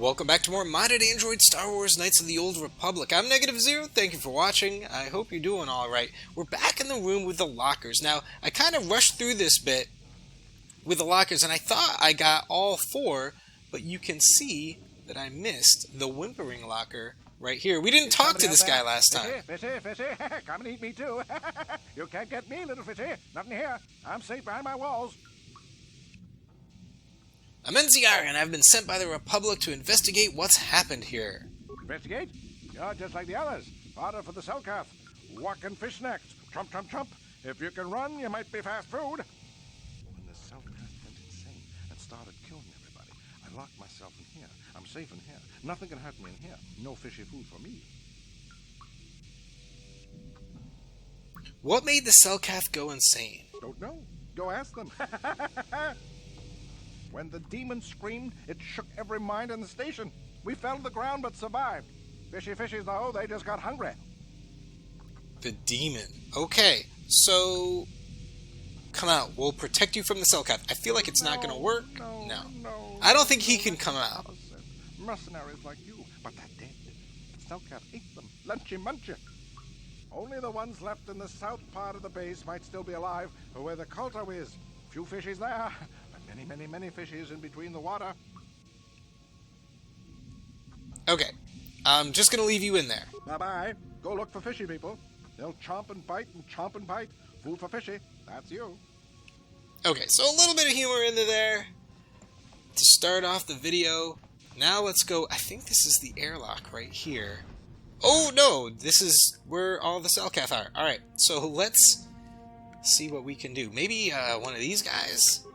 Welcome back to more modded Android Star Wars Knights of the Old Republic. I'm Negative0, thank you for watching. I hope you're doing alright. We're back in the room with the lockers. Now, I kind of rushed through this bit with the lockers, and I thought I got all 4, but you can see that I missed the whimpering locker right here. We didn't talk to this guy last time. Fishy, come and eat me too. You can't get me, little fishy. Nothing here. I'm safe behind my walls. I'm NZR, and I've been sent by the Republic to investigate what's happened here. Investigate? You're just like the others. Order for the Selkath. Walking fish next. Trump, trump, trump. If you can run, you might be fast food. When the Selkath went insane and started killing everybody, I locked myself in here. I'm safe in here. Nothing can hurt me in here. No fishy food for me. What made the Selkath go insane? Don't know. Go ask them. When the demon screamed, it shook every mind in the station. We fell to the ground but survived. Fishy fishies, though, they just got hungry. The demon. Okay, so come out. We'll protect you from the Selkath. I feel like it's not going to work. No. I don't think he can come out. Mercenaries like you, but they're dead. The Selkath ate them. Lunchy munchy. Only the ones left in the south part of the base might still be alive, or where the KOTOR is. Few fishies there. Many fishies in between the water. Okay, I'm just gonna leave you in there. Bye-bye. Go look for fishy people. They'll chomp and bite and chomp and bite. Food for fishy. That's you. Okay, so a little bit of humor into there to start off the video. Now let's go. I think this is the airlock right here. Oh no, this is where all the Selkath are. Alright, so let's see what we can do. Maybe one of these guys?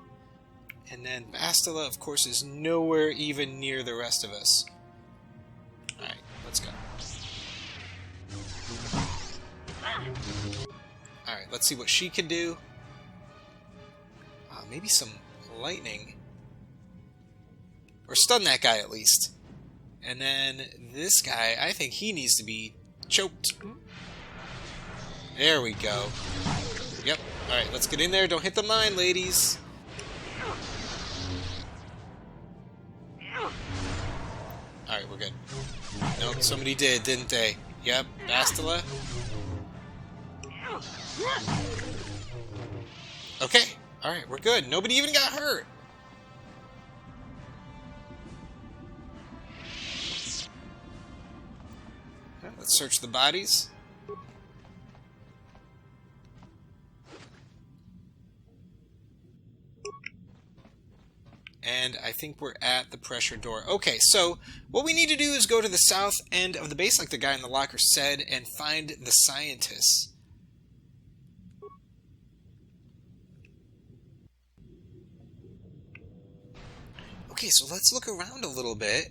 And then Bastila, of course, is nowhere even near the rest of us. Alright, let's go. Alright, let's see what she can do. Maybe some lightning. Or stun that guy, at least. And then this guy, I think he needs to be choked. There we go. Yep. Alright, let's get in there. Don't hit the mine, ladies. Alright, we're good. Nope, somebody did, didn't they? Yep, Bastila. Okay, alright, we're good. Nobody even got hurt. Okay, let's search the bodies. And I think we're at the pressure door. Okay, so what we need to do is go to the south end of the base, like the guy in the locker said, and find the scientists. Okay, so let's look around a little bit.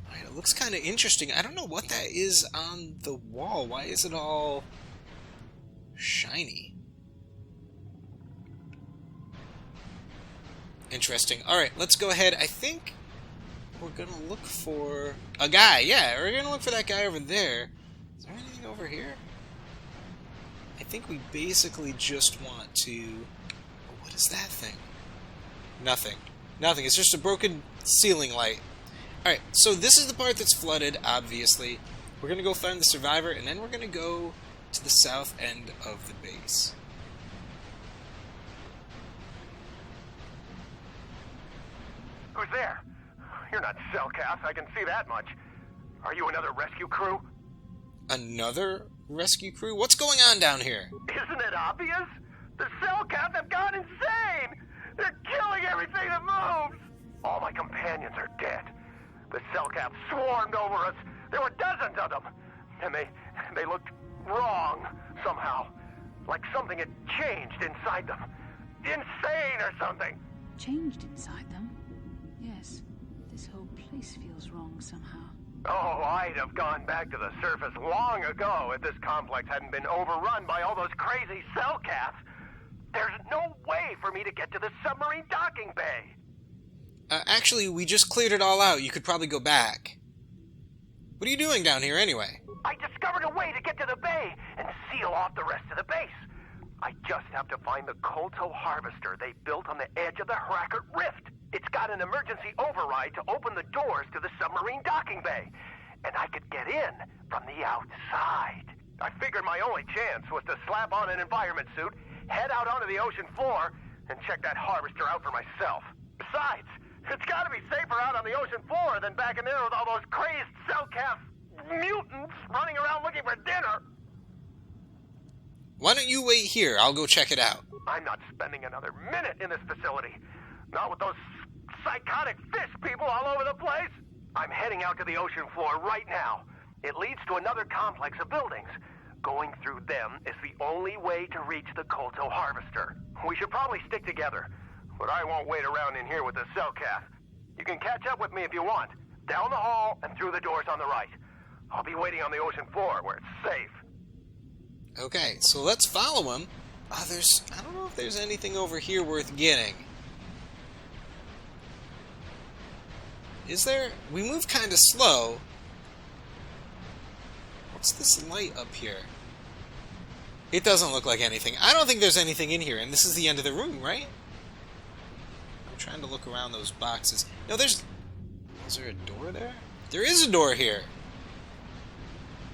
Alright, it looks kind of interesting. I don't know what that is on the wall. Why is it all shiny? Interesting. Alright, let's go ahead. I think we're gonna look for a guy. Yeah, we're gonna look for that guy over there. Is there anything over here? I think we basically just want to... Oh, what is that thing? Nothing. Nothing. It's just a broken ceiling light. Alright, so this is the part that's flooded, obviously. We're gonna go find the survivor, and then we're gonna go to the south end of the base. Who's there? You're not Selkath, I can see that much. Are you another rescue crew? Another rescue crew? What's going on down here? Isn't it obvious? The Selkath have gone insane! They're killing everything that moves! All my companions are dead. The Selkath swarmed over us. There were dozens of them. And they looked wrong, somehow. Like something had changed inside them. Insane or something. Changed inside them? Yes, this whole place feels wrong somehow. Oh, I'd have gone back to the surface long ago if this complex hadn't been overrun by all those crazy Selkaths. There's no way for me to get to the submarine docking bay. Actually, we just cleared it all out. You could probably go back. What are you doing down here anyway? I discovered a way to get to the bay and seal off the rest of the base. I just have to find the KOTOR harvester they built on the edge of the Harakert Rift. It's got an emergency override to open the doors to the submarine docking bay. And I could get in from the outside. I figured my only chance was to slap on an environment suit, head out onto the ocean floor, and check that harvester out for myself. Besides, it's gotta be safer out on the ocean floor than back in there with all those crazed cell-calf mutants running around looking for dinner. Why don't you wait here? I'll go check it out. I'm not spending another minute in this facility. Not with those psychotic fish people all over the place. I'm heading out to the ocean floor right now. It leads to another complex of buildings. Going through them is the only way to reach the KOTOR harvester. We should probably stick together, but I won't wait around in here with the cell-calf. You can catch up with me if you want. Down the hall and through the doors on the right. I'll be waiting on the ocean floor where it's safe. Okay, so let's follow him. I don't know if there's anything over here worth getting. Is there? We move kind of slow. What's this light up here? It doesn't look like anything. I don't think there's anything in here, and this is the end of the room, right? I'm trying to look around those boxes. No, is there a door there? There is a door here.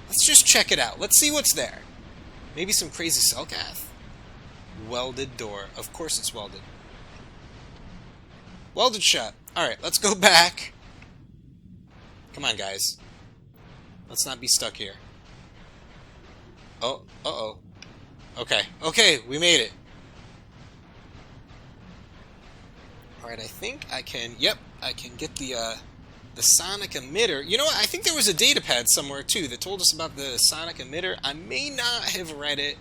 Let's just check it out. Let's see what's there. Maybe some crazy cell-calf. Welded door. Of course it's welded. Welded shut. Alright, let's go back. Come on, guys. Let's not be stuck here. Oh, uh-oh. Okay, we made it. Alright, I think I can... Yep, I can get the sonic emitter. You know what? I think there was a datapad somewhere, too, that told us about the sonic emitter. I may not have read it.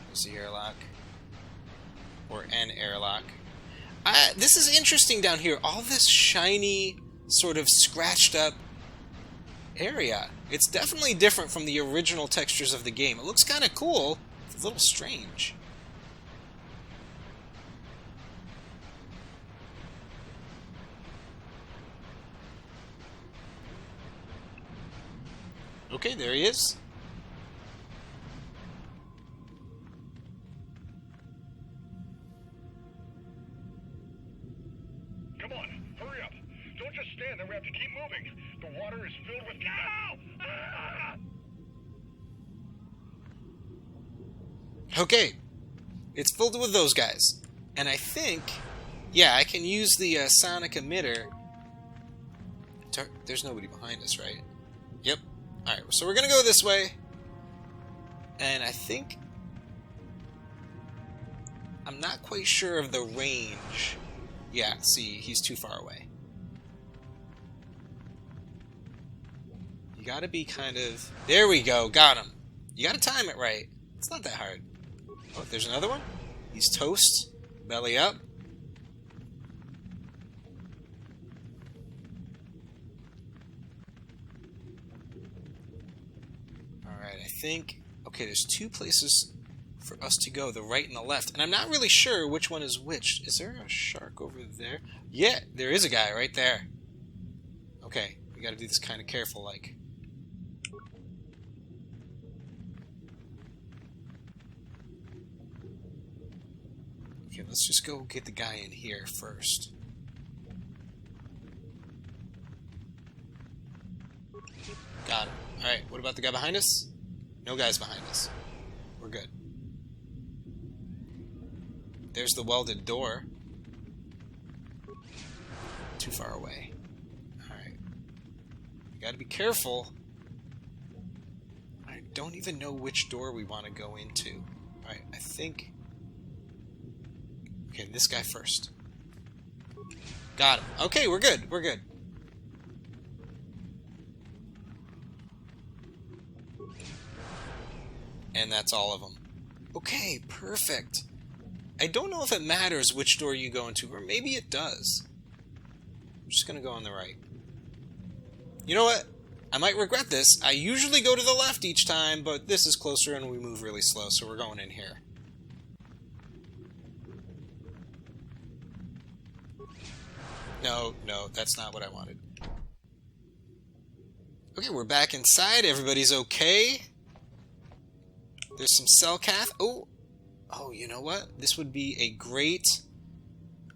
There's the airlock. Or an airlock. This is interesting down here. All this shiny, sort of scratched up area. It's definitely different from the original textures of the game. It looks kind of cool. It's a little strange. Okay, there he is. Come on, hurry up. Don't just stand there, we have to keep moving. The water is filled with... Ow! Ah! Okay. It's filled with those guys. And I think... Yeah, I can use the sonic emitter. There's nobody behind us, right? Yep. Alright, so we're gonna go this way. And I think... I'm not quite sure of the range. Yeah, see, he's too far away. You gotta be kind of... There we go, got him. You gotta time it right. It's not that hard. Oh, there's another one. He's toast. Belly up. Alright, I think... Okay, there's two places for us to go, the right and the left. And I'm not really sure which one is which. Is there a shark over there? Yeah, there is a guy right there. Okay, we gotta do this kind of careful, like. Okay, let's just go get the guy in here first. Got him. Alright, what about the guy behind us? No guys behind us. We're good. There's the welded door. Too far away. Alright. We gotta be careful. I don't even know which door we want to go into. Alright, I think... Okay, this guy first. Got him. Okay, we're good. We're good. And that's all of them. Okay, perfect. I don't know if it matters which door you go into, or maybe it does. I'm just gonna go on the right. You know what? I might regret this. I usually go to the left each time, but this is closer and we move really slow, so we're going in here. No, that's not what I wanted. Okay, we're back inside. Everybody's okay. There's some cell-calf. Oh, you know what? This would be a great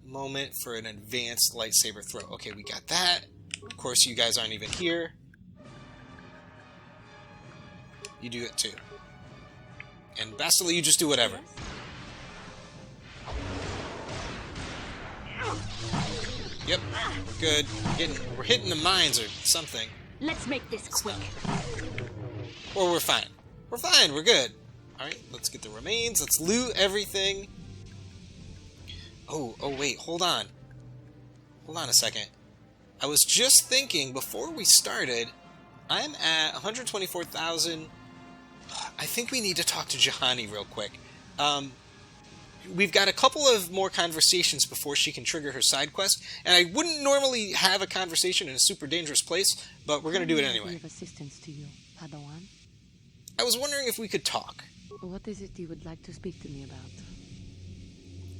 moment for an advanced lightsaber throw. Okay, we got that. Of course, you guys aren't even here. You do it too. And Bastila, you just do whatever. Yep, we're good. We're hitting the mines or something. Let's make this quick. Or we're fine. We're fine, we're good. Alright, let's get the remains. Let's loot everything. Oh, wait, hold on. Hold on a second. I was just thinking, before we started, I'm at 124,000. I think we need to talk to Juhani real quick. We've got a couple of more conversations before she can trigger her side quest, and I wouldn't normally have a conversation in a super dangerous place, but we're going to do it anyway. Of assistance to you, Padawan. I was wondering if we could talk. What is it you would like to speak to me about?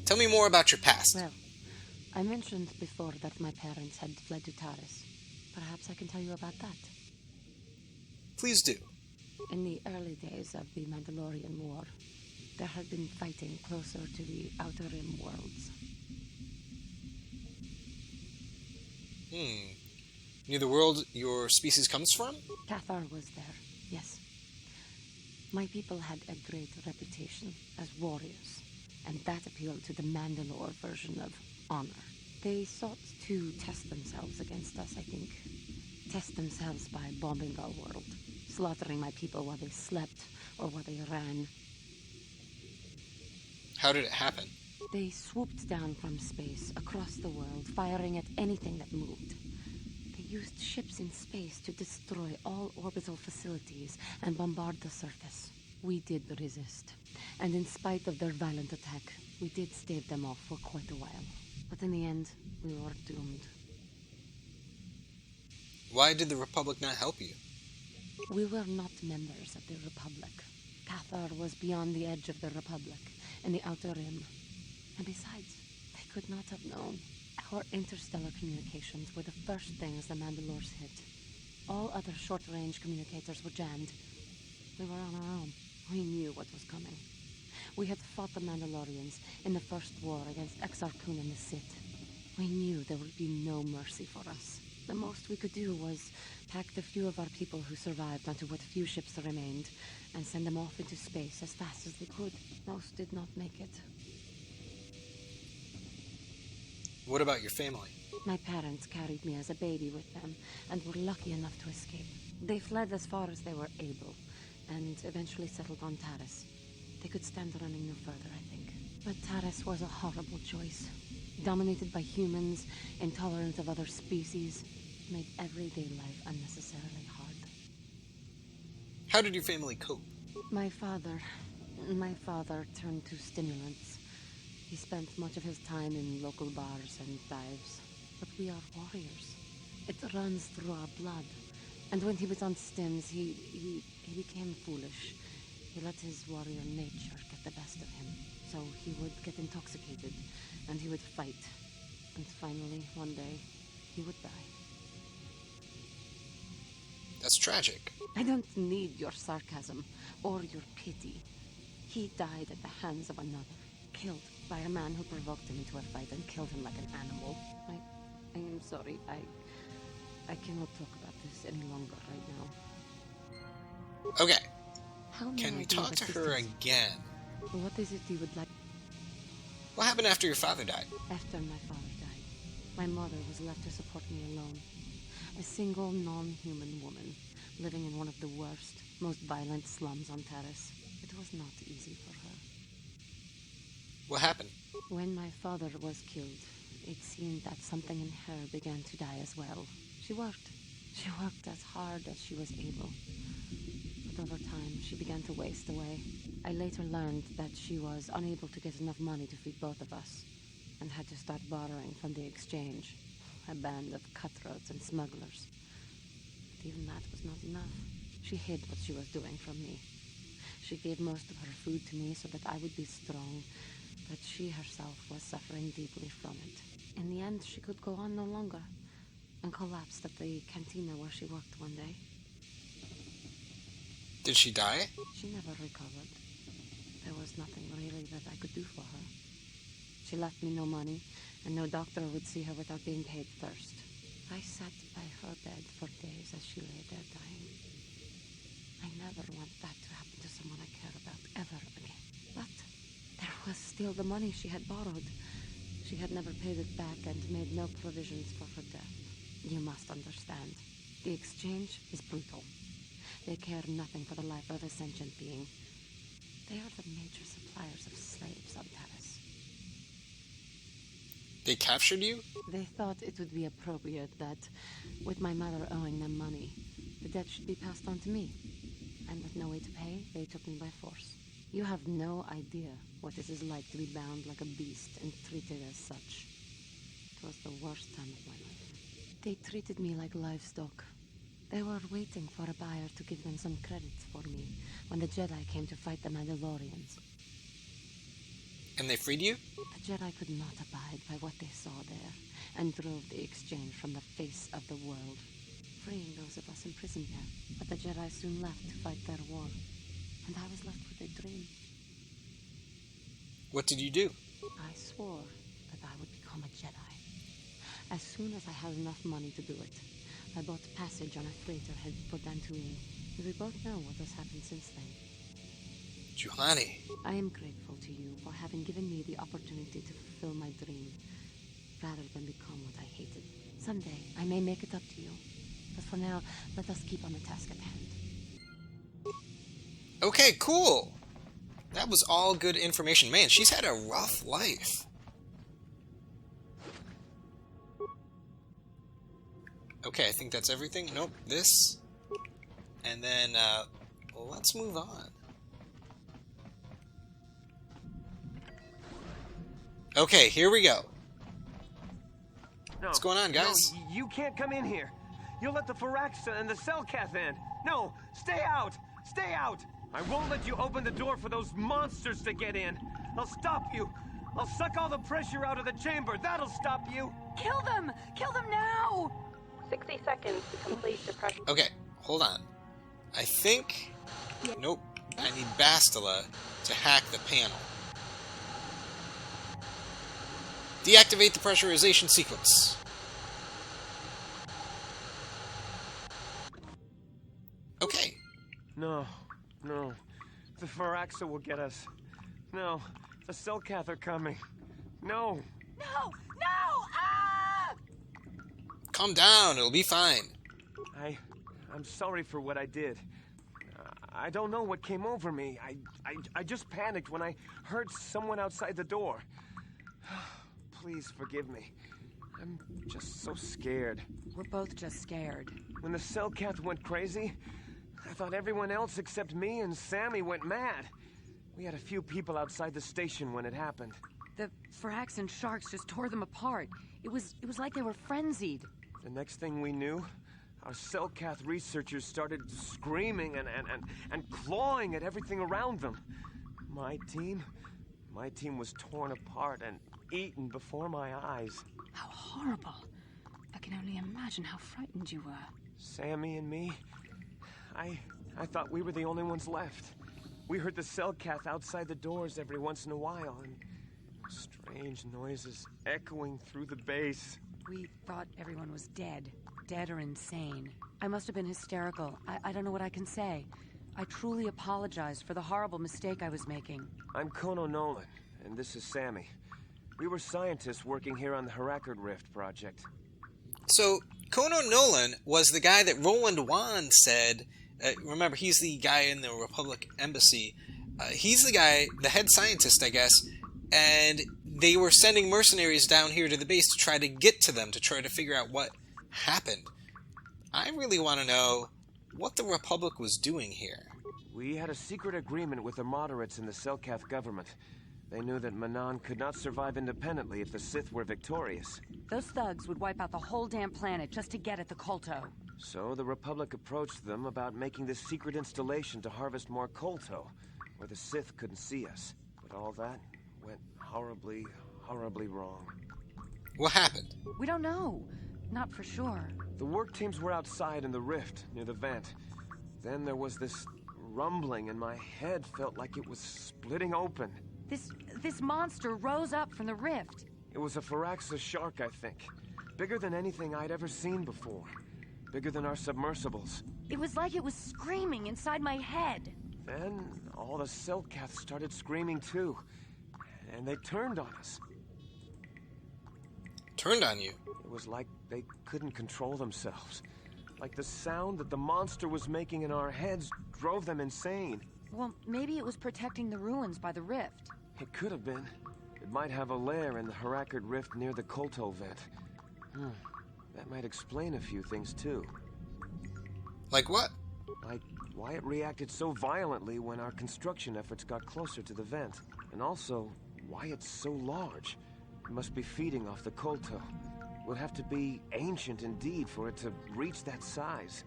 Tell me more about your past. Well, I mentioned before that my parents had fled to Taris. Perhaps I can tell you about that. Please do. In the early days of the Mandalorian War, there had been fighting closer to the Outer Rim worlds. Near the world your species comes from? KOTOR was there, yes. My people had a great reputation as warriors, and that appealed to the Mandalore version of honor. They sought to test themselves against us, I think. Test themselves by bombing our world, slaughtering my people while they slept or while they ran. How did it happen? They swooped down from space across the world, firing at anything that moved. They used ships in space to destroy all orbital facilities and bombard the surface. We did resist, and in spite of their violent attack, we did stave them off for quite a while. But in the end, we were doomed. Why did the Republic not help you? We were not members of the Republic. KOTOR was beyond the edge of the Republic, in the Outer Rim. And besides, they could not have known. Our interstellar communications were the first things the Mandalores hit. All other short-range communicators were jammed. We were on our own. We knew what was coming. We had fought the Mandalorians in the first war against Exar Kun and the Sith. We knew there would be no mercy for us. The most we could do was pack the few of our people who survived onto what few ships remained and send them off into space as fast as they could. Most did not make it. What about your family? My parents carried me as a baby with them and were lucky enough to escape. They fled as far as they were able and eventually settled on Taris. They could stand running no further, I think. But Taris was a horrible choice. Dominated by humans, intolerant of other species, made everyday life unnecessarily hard. How did your family cope? My father turned to stimulants. He spent much of his time in local bars and dives. But we are warriors. It runs through our blood. And when he was on stims, he became foolish. He let his warrior nature get the best of him. So he would get intoxicated, and he would fight. And finally, one day, he would die. That's tragic. I don't need your sarcasm or your pity. He died at the hands of another, killed by a man who provoked him into a fight and killed him like an animal. I am sorry. I cannot talk about this any longer right now. Okay. How may Can I we be of talk to her assistance? again? What is it you would like? What happened after your father died? After my father died, my mother was left to support me alone. A single non-human woman, living in one of the worst, most violent slums on Taris. It was not easy for her. What happened? When my father was killed, it seemed that something in her began to die as well. She worked. She worked as hard as she was able. But over time, she began to waste away. I later learned that she was unable to get enough money to feed both of us, and had to start borrowing from the exchange, a band of cutthroats and smugglers. But even that was not enough. She hid what she was doing from me. She gave most of her food to me so that I would be strong, but she herself was suffering deeply from it. In the end, she could go on no longer, and collapsed at the cantina where she worked one day. Did she die? She never recovered. There was nothing really that I could do for her. She left me no money, and no doctor would see her without being paid first. I sat by her bed for days as she lay there dying. I never want that to happen to someone I care about ever again. But there was still the money she had borrowed. She had never paid it back and made no provisions for her death. You must understand. The exchange is brutal. They care nothing for the life of a sentient being. They are the major suppliers of slaves on Taris. They captured you? They thought it would be appropriate that, with my mother owing them money, the debt should be passed on to me. And with no way to pay, they took me by force. You have no idea what it is like to be bound like a beast and treated as such. It was the worst time of my life. They treated me like livestock. They were waiting for a buyer to give them some credits for me when the Jedi came to fight the Mandalorians. And they freed you? The Jedi could not abide by what they saw there, and drove the exchange from the face of the world, freeing those of us imprisoned there. But the Jedi soon left to fight their war, and I was left with a dream. What did you do? I swore that I would become a Jedi. As soon as I had enough money to do it, I bought passage on a freighter headed for Dantooine, and we both know what has happened since then. Juhani. I am grateful to you for having given me the opportunity to fulfill my dream, rather than become what I hated. Someday, I may make it up to you. But for now, let us keep on the task at hand. Okay, cool. That was all good information. Man, she's had a rough life. Okay, I think that's everything. Nope, this. And then, let's move on. Okay, here we go. No, What's going on, guys? No, you can't come in here. You'll let the Pharaxa and the Selkath in. No, stay out! Stay out! I won't let you open the door for those monsters to get in. I'll stop you. I'll suck all the pressure out of the chamber. That'll stop you. Kill them! Kill them now! 60 seconds to complete the pressure. Okay, hold on. I think... Nope. I need Bastila to hack the panel. Deactivate the pressurization sequence. Okay. No. The Pharaxa will get us. No, the Selkath are coming. No. No! No! Ah! Calm down, it'll be fine. I'm sorry for what I did. I don't know what came over me. I just panicked when I heard someone outside the door. Please forgive me. I'm just so scared. We're both just scared. When the Selkath went crazy, I thought everyone else except me and Sammy went mad. We had a few people outside the station when it happened. The Pharax and sharks just tore them apart. It was like they were frenzied. The next thing we knew, our Selkath researchers started screaming and clawing at everything around them. My team was torn apart and eaten before my eyes. How horrible. I can only imagine how frightened you were. Sammy and me, I thought we were the only ones left. We heard the Selkath outside the doors every once in a while, and strange noises echoing through the base. We thought everyone was dead. Dead or insane. I must have been hysterical. I don't know what I can say. I truly apologize for the horrible mistake I was making. I'm Kono Nolan, and this is Sammy. We were scientists working here on the Harakard Rift project. So, Kono Nolan was the guy that Roland Wan said... remember, he's the guy in the Republic Embassy. He's the guy, the head scientist, I guess, and they were sending mercenaries down here to the base to try to get to them, to try to figure out what happened. I really want to know what the Republic was doing here. We had a secret agreement with the moderates in the Selkath government. They knew that Manaan could not survive independently if the Sith were victorious. Those thugs would wipe out the whole damn planet just to get at the Kolto. So the Republic approached them about making this secret installation to harvest more Kolto, where the Sith couldn't see us. But all that went horribly, horribly wrong. What happened? We don't know. Not for sure. The work teams were outside in the rift, near the vent. Then there was this rumbling, and my head felt like it was splitting open. This monster rose up from the rift. It was a Firaxis shark, I think. Bigger than anything I'd ever seen before. Bigger than our submersibles. It was like it was screaming inside my head. Then all the Selkaths started screaming too. And they turned on us. Turned on you? It was like they couldn't control themselves. Like the sound that the monster was making in our heads drove them insane. Well, maybe it was protecting the ruins by the rift. It could have been. It might have a lair in the Harakard Rift near the KOTOR vent. That might explain a few things too. Like what? Like why it reacted so violently when our construction efforts got closer to the vent. And also, why it's so large. It must be feeding off the KOTOR. It would have to be ancient indeed for it to reach that size.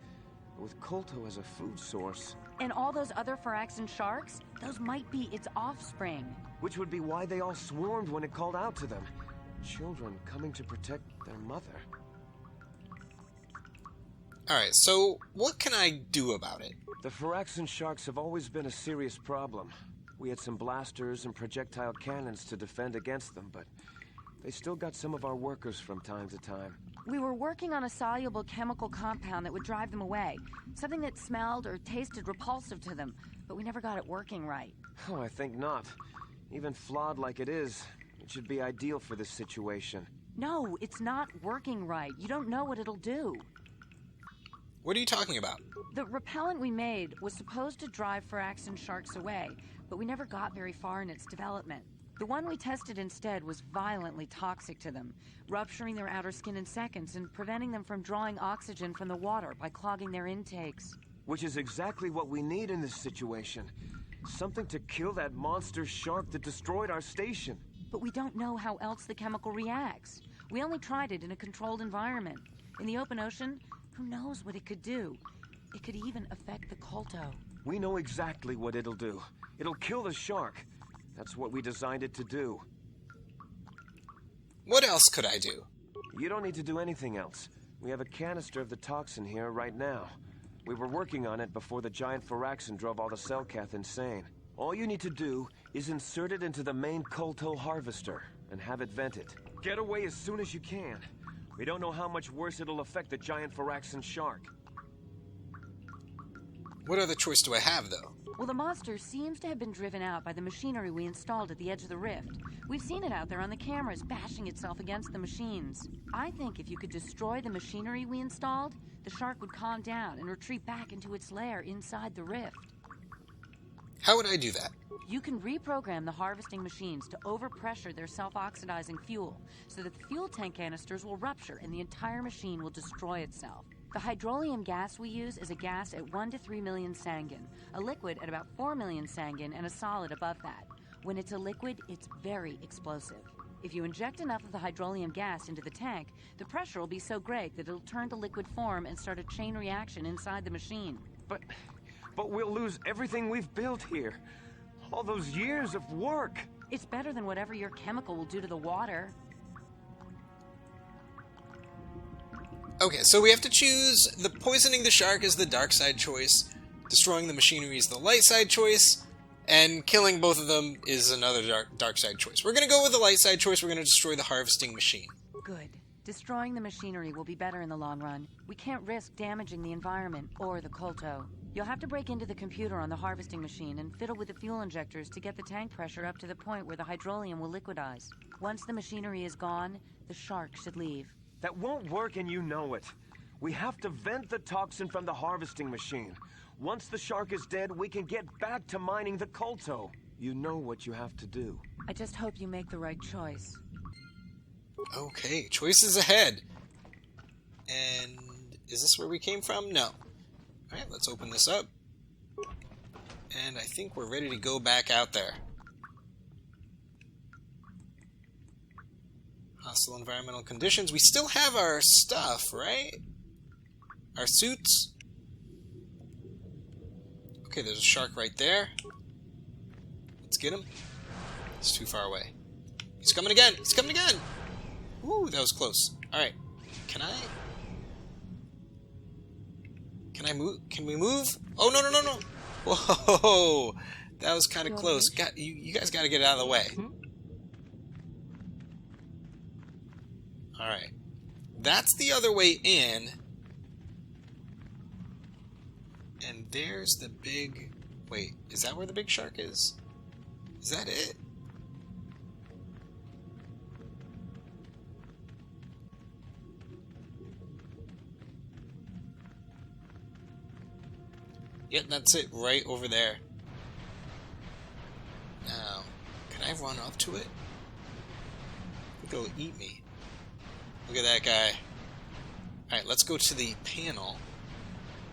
With KOTOR as a food source. And all those other Firaxan sharks? Those might be its offspring. Which would be why they all swarmed when it called out to them. Children coming to protect their mother. Alright, so what can I do about it? The Firaxan sharks have always been a serious problem. We had some blasters and projectile cannons to defend against them, but they still got some of our workers from time to time. We were working on a soluble chemical compound that would drive them away. Something that smelled or tasted repulsive to them, but we never got it working right. Oh, I think not. Even flawed like it is, it should be ideal for this situation. No, it's not working right. You don't know what it'll do. What are you talking about? The repellent we made was supposed to drive Firaxan sharks away, but we never got very far in its development. The one we tested instead was violently toxic to them, rupturing their outer skin in seconds and preventing them from drawing oxygen from the water by clogging their intakes. Which is exactly what we need in this situation. Something to kill that monster shark that destroyed our station. But we don't know how else the chemical reacts. We only tried it in a controlled environment. In the open ocean, who knows what it could do? It could even affect the KOTOR. We know exactly what it'll do. It'll kill the shark. That's what we designed it to do. What else could I do? You don't need to do anything else. We have a canister of the toxin here right now. We were working on it before the giant Firaxan drove all the Selkath insane. All you need to do is insert it into the main KOTOR harvester and have it vented. Get away as soon as you can. We don't know how much worse it'll affect the giant Firaxan shark. What other choice do I have, though? Well, the monster seems to have been driven out by the machinery we installed at the edge of the rift. We've seen it out there on the cameras, bashing itself against the machines. I think if you could destroy the machinery we installed, the shark would calm down and retreat back into its lair inside the rift. How would I do that? You can reprogram the harvesting machines to overpressure their self-oxidizing fuel, so that the fuel tank canisters will rupture and the entire machine will destroy itself. The hydrolium gas we use is a gas at 1 to 3 million sanguine, a liquid at about 4 million sanguine, and a solid above that. When it's a liquid, it's very explosive. If you inject enough of the hydrolium gas into the tank, the pressure will be so great that it'll turn to liquid form and start a chain reaction inside the machine. But we'll lose everything we've built here. All those years of work. It's better than whatever your chemical will do to the water. Okay, so we have to choose. The poisoning the shark is the dark side choice, destroying the machinery is the light side choice, and killing both of them is another dark side choice. We're going to go with the light side choice. We're going to destroy the harvesting machine. Good. Destroying the machinery will be better in the long run. We can't risk damaging the environment or the KOTOR. You'll have to break into the computer on the harvesting machine and fiddle with the fuel injectors to get the tank pressure up to the point where the hydrolium will liquidize. Once the machinery is gone, the shark should leave. That won't work and you know it. We have to vent the toxin from the harvesting machine. Once the shark is dead, we can get back to mining the KOTOR. You know what you have to do. I just hope you make the right choice. Okay, choices ahead. And is this where we came from? No. Alright, let's open this up. And I think we're ready to go back out there. Hostile environmental conditions. We still have our stuff, right? Our suits. Okay, there's a shark right there. Let's get him. He's too far away. He's coming again! He's coming again! Ooh, that was close. Alright. Can I move? Can we move? Oh, no, no, no, no! Whoa! That was kind of close. You guys got to get out of the way. Alright. That's the other way in. And there's the big... Wait, is that where the big shark is? Is that it? Yep, that's it, right over there. Now, can I run up to it? I think it'll eat me. Look at that guy. Alright, let's go to the panel.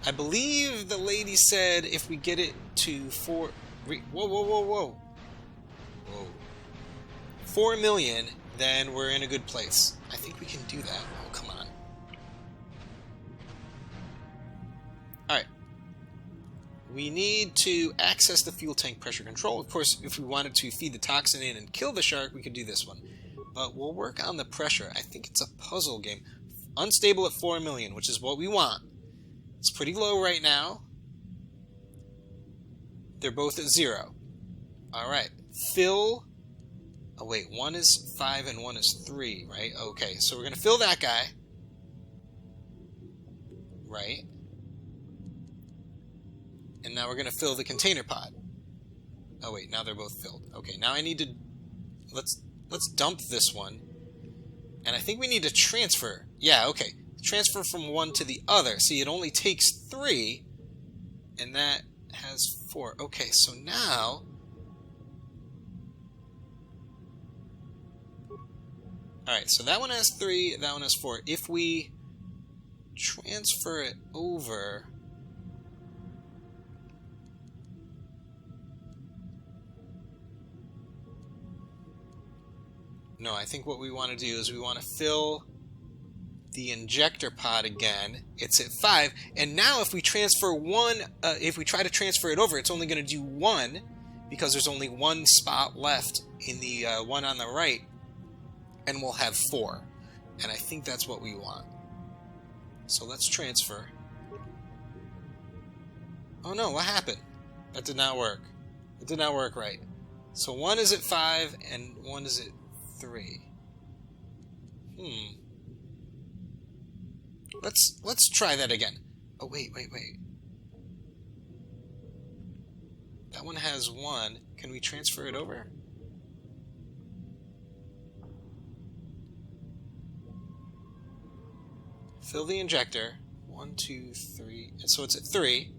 I believe the lady said if we get it to 4... Whoa. 4 million, then we're in a good place. I think we can do that. Oh, come on. Alright. We need to access the fuel tank pressure control. Of course, if we wanted to feed the toxin in and kill the shark, we could do this one. But we'll work on the pressure. I think it's a puzzle game. Unstable at 4 million, which is what we want. It's pretty low right now. They're both at 0. Alright. Fill... Oh wait, one is 5 and one is 3, right? Okay, so we're going to fill that guy. Right. And now we're going to fill the container pod. Oh wait, now they're both filled. Okay, now I need to... Let's dump this one. And I think we need to transfer. Yeah, okay. Transfer from one to the other. See, it only takes 3. And that has 4. Okay, so now... Alright, so that one has 3, that one has 4. If we transfer it over... No, I think what we want to do is we want to fill the injector pod again. It's at 5, and now if we transfer one, if we try to transfer it over, it's only going to do 1, because there's only 1 spot left in the one on the right, and we'll have 4. And I think that's what we want. So let's transfer. Oh no, what happened? That did not work. It did not work right. So 1 is at 5, and 1 is at 3. Let's try that again. Oh, wait. That one has 1. Can we transfer it over? Fill the injector. 1, 2, 3. And so it's at 3.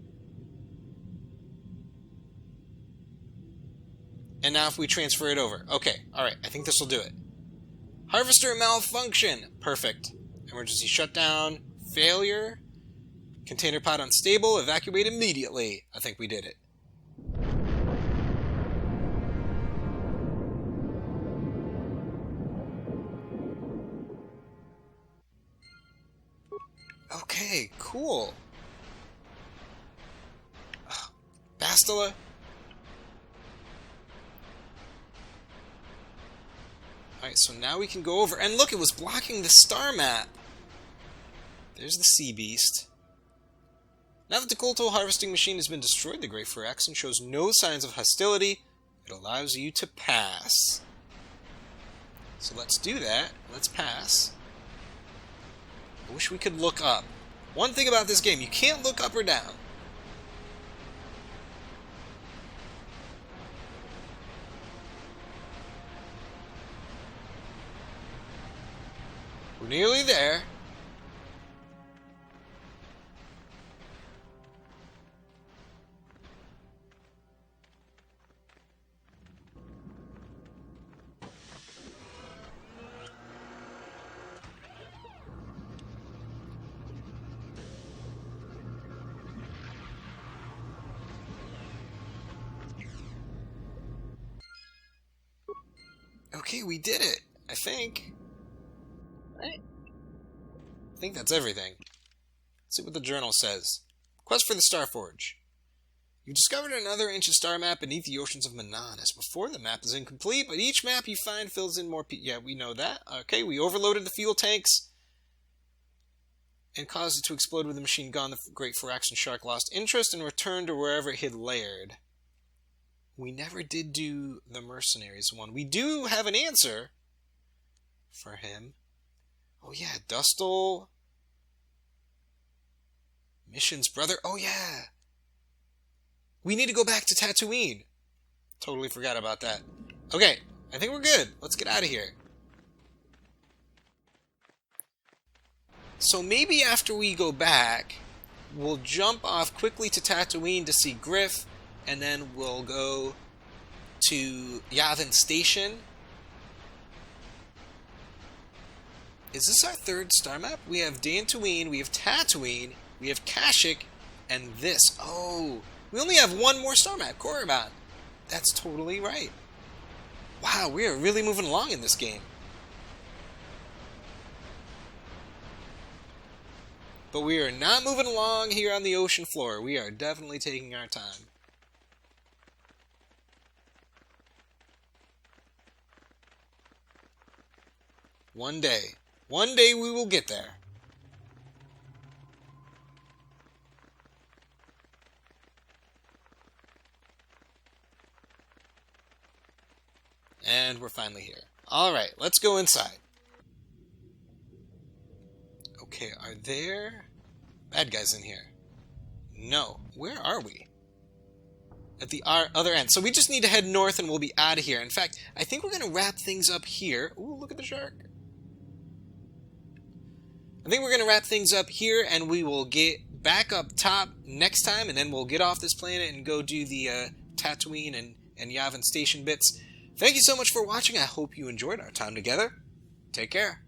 And now if we transfer it over. Okay, alright, I think this will do it. Harvester malfunction. Perfect. Emergency shutdown. Failure. Container pod unstable. Evacuate immediately. I think we did it. Okay, cool. Bastila. Alright, so now we can go over. And look, it was blocking the star map. There's the sea beast. Now that the KOTOR harvesting machine has been destroyed, the Great Phyrexian shows no signs of hostility. It allows you to pass. So let's do that. Let's pass. I wish we could look up. One thing about this game, you can't look up or down. We're nearly there. Okay, we did it, I think. Right? I think that's everything. Let's see what the journal says. Quest for the Starforge. You discovered another ancient star map beneath the oceans of Manaan. As before, the map is incomplete, but each map you find fills in more... Yeah, we know that. Okay, we overloaded the fuel tanks and caused it to explode with a machine gun. The Great Phyrexian shark lost interest and returned to wherever it had laired. We never did do the mercenaries one. We do have an answer for him. Oh yeah, Dustle. Mission's brother. Oh yeah. We need to go back to Tatooine. Totally forgot about that. Okay, I think we're good. Let's get out of here. So maybe after we go back, we'll jump off quickly to Tatooine to see Griff, and then we'll go to Yavin Station. Is this our third star map? We have Dantooine, we have Tatooine, we have Kashyyyk, and this. Oh, we only have one more star map, Korriban. That's totally right. Wow, we are really moving along in this game. But we are not moving along here on the ocean floor. We are definitely taking our time. One day we will get there. And we're finally here. Alright, let's go inside. Okay, are there bad guys in here? No. Where are we? At the other end. So we just need to head north and we'll be out of here. In fact, I think we're going to wrap things up here. Ooh, look at the shark. I think we're going to wrap things up here and we will get back up top next time, and then we'll get off this planet and go do the Tatooine and Yavin Station bits. Thank you so much for watching. I hope you enjoyed our time together. Take care.